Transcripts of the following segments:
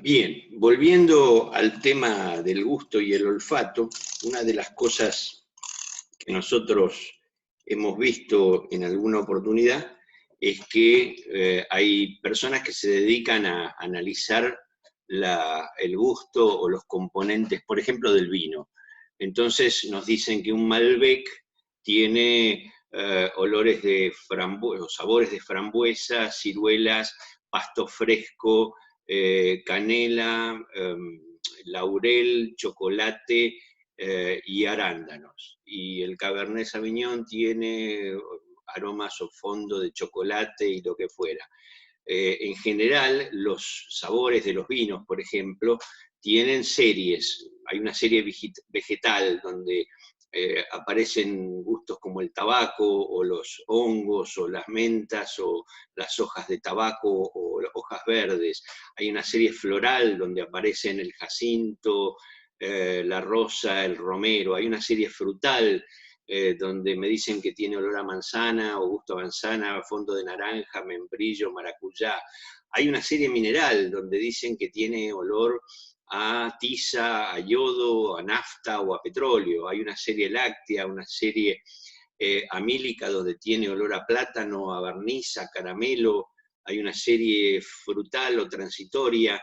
Bien, volviendo al tema del gusto y el olfato, una de las cosas que nosotros hemos visto en alguna oportunidad es que hay personas que se dedican a analizar el gusto o los componentes, por ejemplo, del vino. Entonces nos dicen que un Malbec tiene olores de frambuesa, sabores de frambuesa, ciruelas, pasto fresco, canela, laurel, chocolate y arándanos. Y el Cabernet Sauvignon tiene aromas o fondo de chocolate y lo que fuera. En general, los sabores de los vinos, por ejemplo, tienen series. Hay una serie vegetal donde aparecen gustos como el tabaco, o los hongos, o las mentas, o las hojas de tabaco, o hojas verdes. Hay una serie floral donde aparecen el jacinto, la rosa, el romero. Hay una serie frutal donde me dicen que tiene olor a manzana, o gusto a manzana, fondo de naranja, membrillo, maracuyá. Hay una serie mineral donde dicen que tiene olor a tiza, a yodo, a nafta o a petróleo. Hay una serie láctea, una serie amílica donde tiene olor a plátano, a barniz, a caramelo. Hay una serie frutal o transitoria.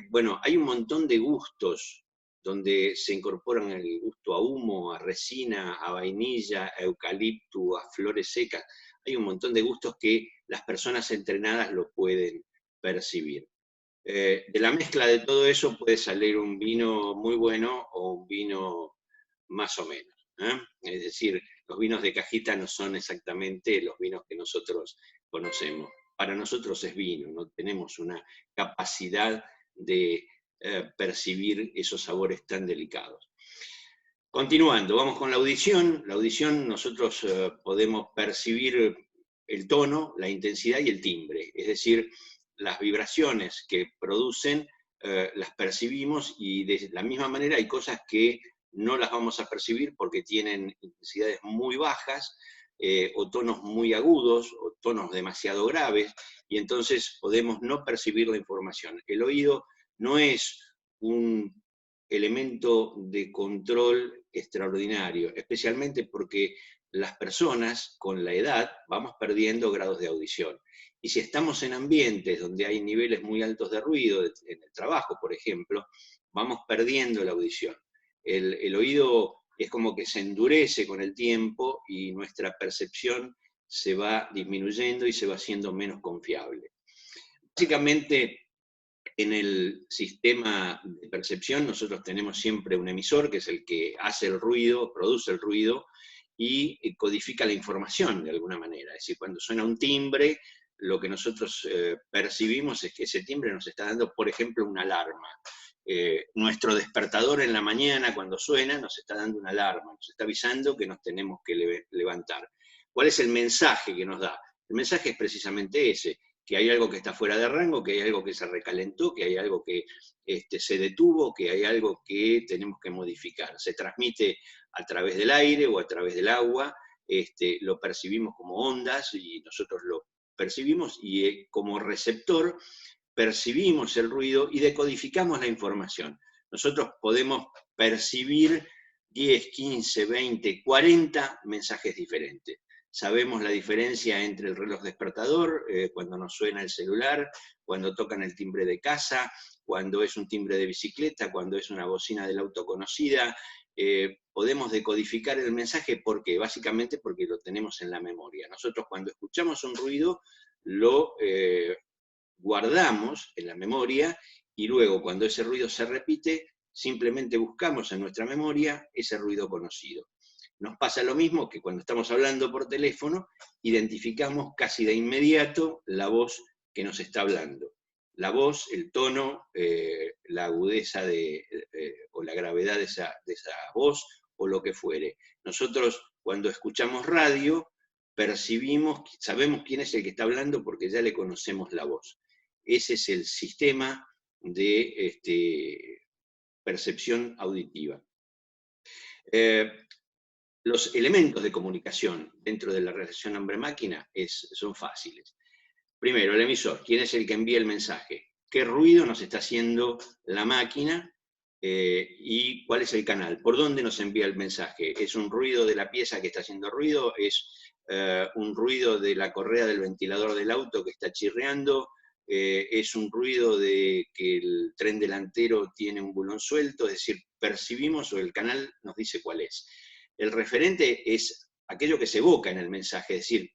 Bueno, hay un montón de gustos donde se incorporan el gusto a humo, a resina, a vainilla, a eucalipto, a flores secas. Hay un montón de gustos que las personas entrenadas lo pueden percibir. De la mezcla de todo eso puede salir un vino muy bueno o un vino más o menos. Es decir, los vinos de cajita no son exactamente los vinos que nosotros conocemos. Para nosotros es vino, no tenemos una capacidad de percibir esos sabores tan delicados. Continuando, vamos con la audición. La audición nosotros podemos percibir el tono, la intensidad y el timbre, es decir, las vibraciones que producen las percibimos, y de la misma manera hay cosas que no las vamos a percibir porque tienen intensidades muy bajas, o tonos muy agudos, o tonos demasiado graves, y entonces podemos no percibir la información. El oído no es un elemento de control extraordinario, especialmente porque las personas con la edad vamos perdiendo grados de audición. Y si estamos en ambientes donde hay niveles muy altos de ruido, en el trabajo, por ejemplo, vamos perdiendo la audición. El oído es como que se endurece con el tiempo y nuestra percepción se va disminuyendo y se va haciendo menos confiable. Básicamente, en el sistema de percepción nosotros tenemos siempre un emisor, que es el que hace el ruido, produce el ruido, y codifica la información de alguna manera. Es decir, cuando suena un timbre, lo que nosotros percibimos es que ese timbre nos está dando, por ejemplo, una alarma. Nuestro despertador en la mañana, cuando suena, nos está dando una alarma, nos está avisando que nos tenemos que levantar. ¿Cuál es el mensaje que nos da? El mensaje es precisamente ese, que hay algo que está fuera de rango, que hay algo que se recalentó, que hay algo que se detuvo, que hay algo que tenemos que modificar. Se transmite a través del aire o a través del agua, lo percibimos como ondas y nosotros lo percibimos, y como receptor percibimos el ruido y decodificamos la información. Nosotros podemos percibir 10, 15, 20, 40 mensajes diferentes. Sabemos la diferencia entre el reloj despertador, cuando nos suena el celular, cuando tocan el timbre de casa, cuando es un timbre de bicicleta, cuando es una bocina del auto conocida. Podemos decodificar el mensaje, ¿por qué? Básicamente porque lo tenemos en la memoria. Nosotros cuando escuchamos un ruido, lo guardamos en la memoria, y luego cuando ese ruido se repite, simplemente buscamos en nuestra memoria ese ruido conocido. Nos pasa lo mismo que cuando estamos hablando por teléfono, identificamos casi de inmediato la voz que nos está hablando. La voz, el tono, la agudeza o la gravedad de esa voz, o lo que fuere. Nosotros, cuando escuchamos radio, percibimos, sabemos quién es el que está hablando porque ya le conocemos la voz. Ese es el sistema de percepción auditiva. Los elementos de comunicación dentro de la relación hombre-máquina son fáciles. Primero, el emisor, ¿quién es el que envía el mensaje? qué ruido nos está haciendo la máquina y cuál es el canal, por dónde nos envía el mensaje. ¿Es un ruido de la pieza que está haciendo ruido? ¿Es un ruido de la correa del ventilador del auto que está chirriando? ¿Es un ruido de que el tren delantero tiene un bulón suelto? Es decir, percibimos o el canal nos dice cuál es. El referente es aquello que se evoca en el mensaje, es decir,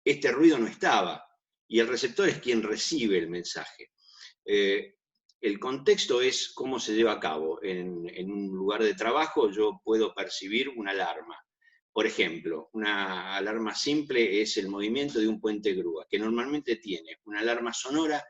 este ruido no estaba, y el receptor es quien recibe el mensaje. El contexto es cómo se lleva a cabo. En un lugar de trabajo yo puedo percibir una alarma. Por ejemplo, una alarma simple es el movimiento de un puente grúa, que normalmente tiene una alarma sonora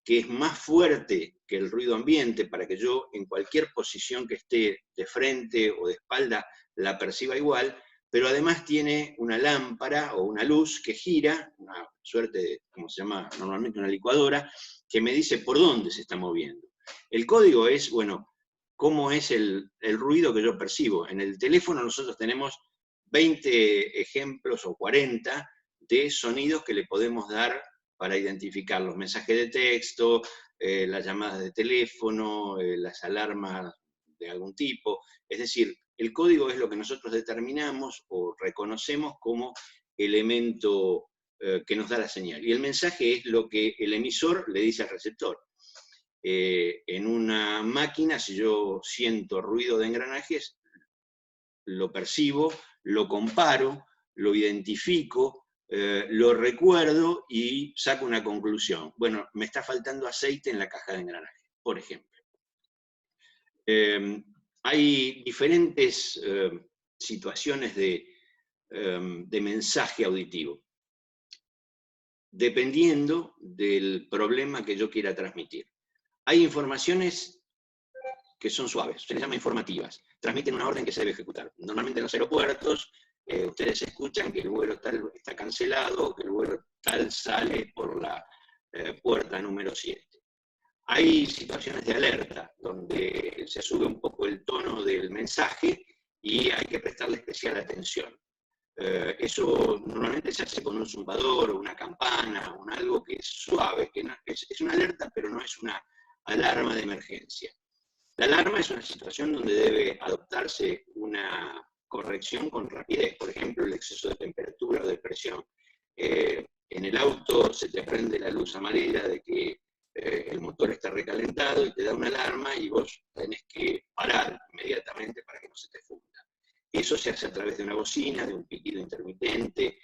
que es más fuerte que el ruido ambiente para que yo en cualquier posición que esté de frente o de espalda la perciba igual, pero además tiene una lámpara o una luz que gira, una suerte de, como se llama normalmente, una licuadora, que me dice por dónde se está moviendo. El código es, bueno, cómo es el ruido que yo percibo. En el teléfono nosotros tenemos 20 ejemplos o 40 de sonidos que le podemos dar para identificar los mensajes de texto, las llamadas de teléfono, las alarmas de algún tipo. Es decir, el código es lo que nosotros determinamos o reconocemos como elemento que nos da la señal. Y el mensaje es lo que el emisor le dice al receptor. En una máquina, si yo siento ruido de engranajes, lo percibo, lo comparo, lo identifico, lo recuerdo y saco una conclusión. Bueno, me está faltando aceite en la caja de engranaje, por ejemplo. Hay diferentes situaciones de mensaje auditivo, dependiendo del problema que yo quiera transmitir. Hay informaciones que son suaves, se les llama informativas, transmiten una orden que se debe ejecutar. Normalmente en los aeropuertos ustedes escuchan que el vuelo tal está cancelado, que el vuelo tal sale por la puerta número 7. Hay situaciones de alerta, donde se sube un poco el tono del mensaje y hay que prestarle especial atención. Eso normalmente se hace con un zumbador o una campana, o algo que es suave, que no, es una alerta, pero no es una alarma de emergencia. La alarma es una situación donde debe adoptarse una corrección con rapidez, por ejemplo, el exceso de temperatura o de presión. En el auto se te prende la luz amarilla de que el motor está recalentado y te da una alarma y vos tenés que parar inmediatamente para que no se te funda. Eso se hace a través de una bocina, de un pitido intermitente.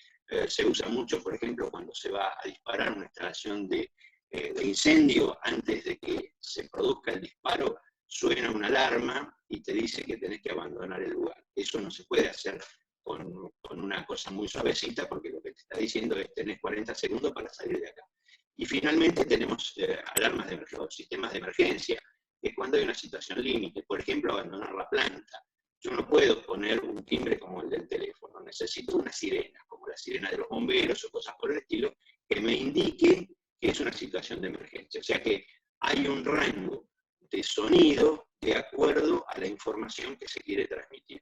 Se usa mucho, por ejemplo, cuando se va a disparar una instalación de incendio. Antes de que se produzca el disparo, suena una alarma y te dice que tenés que abandonar el lugar. Eso no se puede hacer con una cosa muy suavecita, porque lo que te está diciendo es tenés 40 segundos para salir de acá. Y finalmente tenemos alarmas de sistemas de emergencia, que es cuando hay una situación límite, por ejemplo, abandonar la planta. Yo no puedo poner un timbre como el del teléfono, necesito una sirena, como la sirena de los bomberos o cosas por el estilo, que me indique que es una situación de emergencia. O sea que hay un rango de sonido de acuerdo a la información que se quiere transmitir.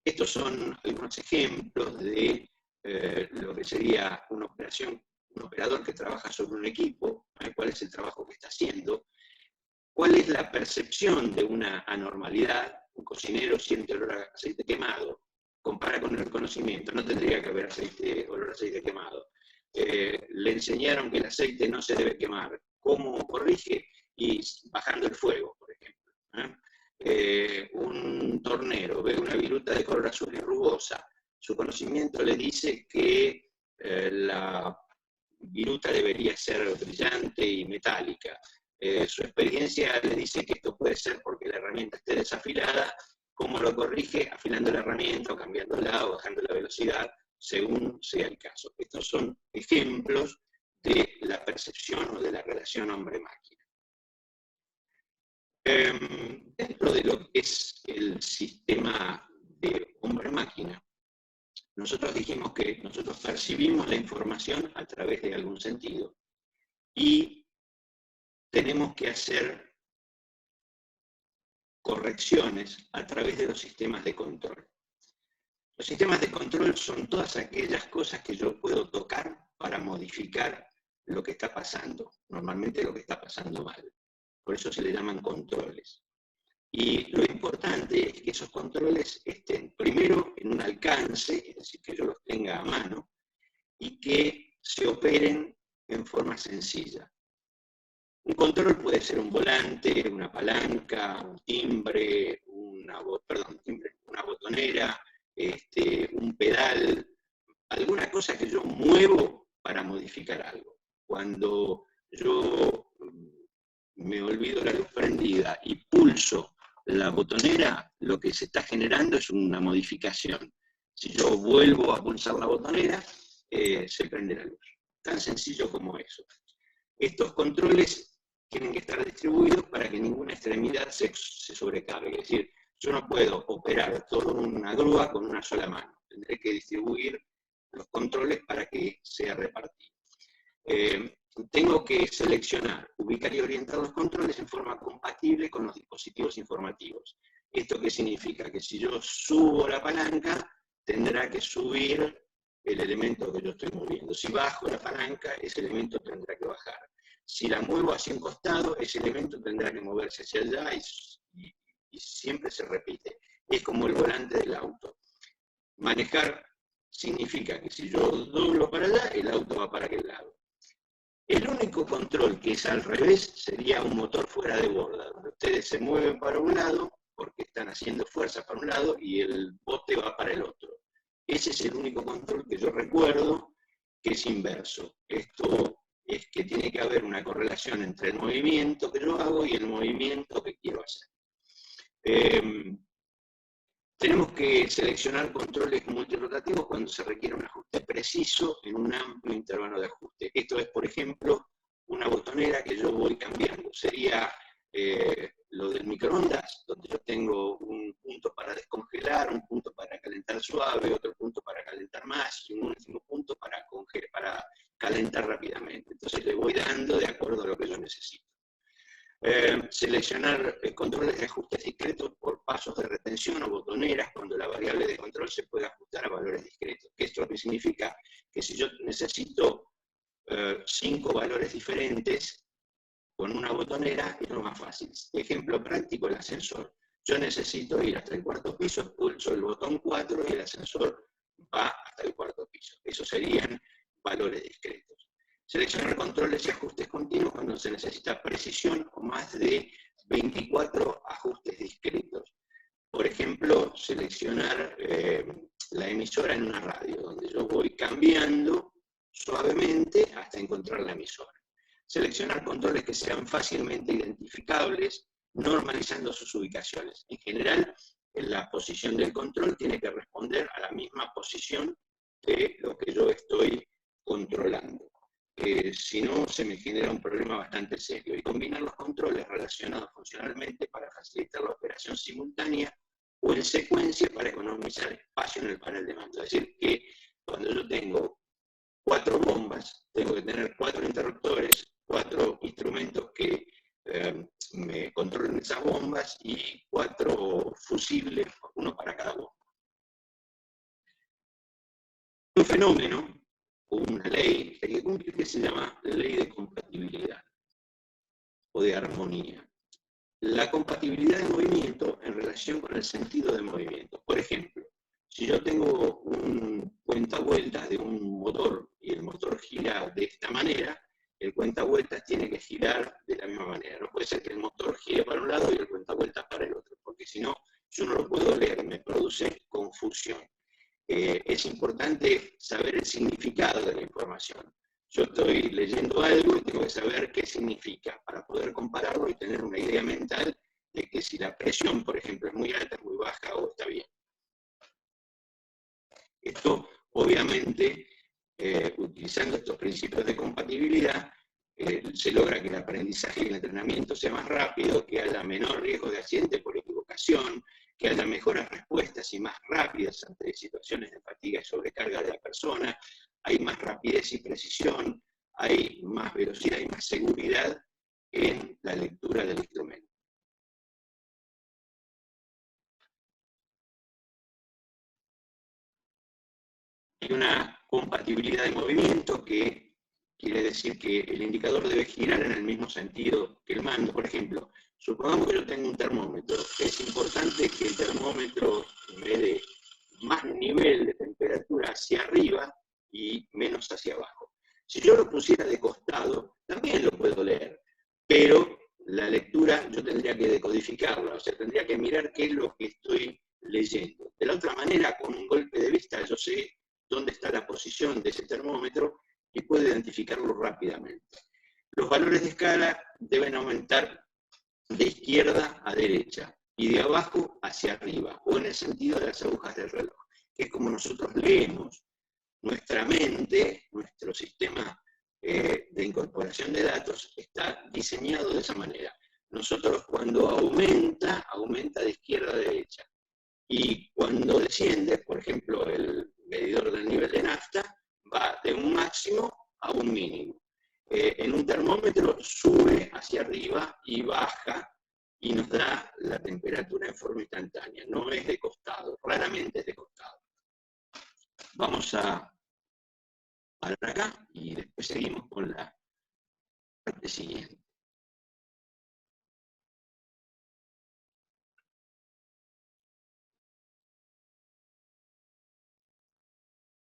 Estos son algunos ejemplos de lo que sería una operación, un operador que trabaja sobre un equipo, cuál es el trabajo que está haciendo, cuál es la percepción de una anormalidad. Un cocinero siente olor a aceite quemado, compara con el reconocimiento, no tendría que haber olor a aceite quemado. Le enseñaron que el aceite no se debe quemar, ¿cómo corrige? Y bajando el fuego, por ejemplo. Un tornero ve una viruta de color azul y rugosa, su conocimiento le dice que la viruta debería ser brillante y metálica. Su experiencia le dice que esto puede ser porque la herramienta esté desafilada. ¿Cómo lo corrige? Afilando la herramienta o cambiándola o bajando la velocidad, según sea el caso. Estos son ejemplos de la percepción o de la relación hombre-máquina. Dentro de lo que es el sistema de hombre-máquina, nosotros dijimos que nosotros percibimos la información a través de algún sentido y tenemos que hacer correcciones a través de los sistemas de control. Los sistemas de control son todas aquellas cosas que yo puedo tocar para modificar lo que está pasando, normalmente lo que está pasando mal. Por eso se le llaman controles. Y lo importante es que esos controles estén primero en un alcance, es decir, que yo los tenga a mano, y que se operen en forma sencilla. Un control puede ser un volante, una palanca, un timbre, una botonera, un pedal, alguna cosa que yo muevo para modificar algo. Cuando yo me olvido la luz prendida y pulso la botonera, lo que se está generando es una modificación. Si yo vuelvo a pulsar la botonera, se prende la luz. Tan sencillo como eso. Estos controles tienen que estar distribuidos para que ninguna extremidad se sobrecargue. Es decir, yo no puedo operar toda una grúa con una sola mano. Tendré que distribuir los controles para que sea repartido. Tengo que seleccionar, ubicar y orientar los controles en forma compatible con los dispositivos informativos. ¿Esto qué significa? Que si yo subo la palanca, tendrá que subir el elemento que yo estoy moviendo. Si bajo la palanca, ese elemento tendrá que bajar. Si la muevo hacia un costado, ese elemento tendrá que moverse hacia allá y siempre se repite. Es como el volante del auto. Manejar significa que si yo doblo para allá, el auto va para aquel lado. El único control que es al revés sería un motor fuera de borda, donde ustedes se mueven para un lado porque están haciendo fuerza para un lado y el bote va para el otro. Ese es el único control que yo recuerdo que es inverso. Esto es que tiene que haber una correlación entre el movimiento que yo hago y el movimiento que quiero hacer. Tenemos que seleccionar controles multirotativos cuando se requiere un ajuste preciso en un amplio intervalo de ajuste. Esto es, por ejemplo, una botonera que yo voy cambiando. Sería lo del microondas, donde yo tengo un punto para descongelar, un punto para calentar suave, otro punto para calentar más y un último punto para calentar rápidamente. Entonces le voy dando de acuerdo a lo que yo necesito. Seleccionar controles de ajustes discretos por pasos de retención o botoneras cuando la variable de control se puede ajustar a valores discretos. Esto significa que si yo necesito 5 valores diferentes con una botonera, es lo más fácil. Ejemplo práctico, el ascensor. Yo necesito ir hasta el 4.º piso, pulso el botón 4 y el ascensor va hasta el 4.º piso. Esos serían valores discretos. Seleccionar controles y ajustes continuos cuando se necesita precisión o más de 24 ajustes discretos. Por ejemplo, seleccionar la emisora en una radio, donde yo voy cambiando suavemente hasta encontrar la emisora. Seleccionar controles que sean fácilmente identificables, normalizando sus ubicaciones. En general, la posición del control tiene que responder a la misma posición de lo que yo estoy controlando. Si no, se me genera un problema bastante serio. Y combinar los controles relacionados funcionalmente para facilitar la operación simultánea o en secuencia para economizar espacio en el panel de mando. Es decir, que cuando yo tengo 4 bombas, tengo que tener 4 interruptores, 4 instrumentos que me controlen esas bombas y 4 fusibles, uno para cada bomba. Un fenómeno o una ley que hay que cumplir que se llama ley de compatibilidad o de armonía. La compatibilidad de movimiento en relación con el sentido de movimiento. Por ejemplo, si yo tengo un cuentavueltas de un motor y el motor gira de esta manera, el cuentavueltas tiene que girar de la misma manera. No puede ser que el motor gire para un lado y el cuentavueltas para el otro, porque si no, yo no lo puedo leer, me produce confusión. Es importante saber el significado de la información. Yo estoy leyendo algo y tengo que saber qué significa para poder compararlo y tener una idea mental de que si la presión, por ejemplo, es muy alta, es muy baja o está bien. Esto, obviamente, utilizando estos principios de compatibilidad, se logra que el aprendizaje y el entrenamiento sea más rápido, que haya menor riesgo de accidente por equivocación, que haya mejores respuestas y más rápidas ante situaciones de fatiga y sobrecarga de la persona, hay más rapidez y precisión, hay más velocidad y más seguridad en la lectura del instrumento. Hay una compatibilidad de movimiento que quiere decir que el indicador debe girar en el mismo sentido que el mando. Por ejemplo, supongamos que yo tengo un termómetro. Es importante que el termómetro me dé más nivel de temperatura hacia arriba y menos hacia abajo. Si yo lo pusiera de costado, también lo puedo leer, pero la lectura yo tendría que decodificarla, o sea, tendría que mirar qué es lo que estoy leyendo. De la otra manera, con un golpe de vista, yo sé dónde está la posición de ese termómetro y puedo identificarlo rápidamente. Los valores de escala deben aumentar de izquierda a derecha y de abajo hacia arriba, o en el sentido de las agujas del reloj, que es como nosotros leemos. Nuestra mente, nuestro sistema de incorporación de datos está diseñado de esa manera. Nosotros cuando aumenta de izquierda a derecha. Y cuando desciende, por ejemplo, el medidor del nivel de nafta va de un máximo a un mínimo. En un termómetro sube hacia arriba y baja y nos da la temperatura en forma instantánea. No es de costado, raramente es de costado. Vamos a parar acá y después seguimos con la parte siguiente.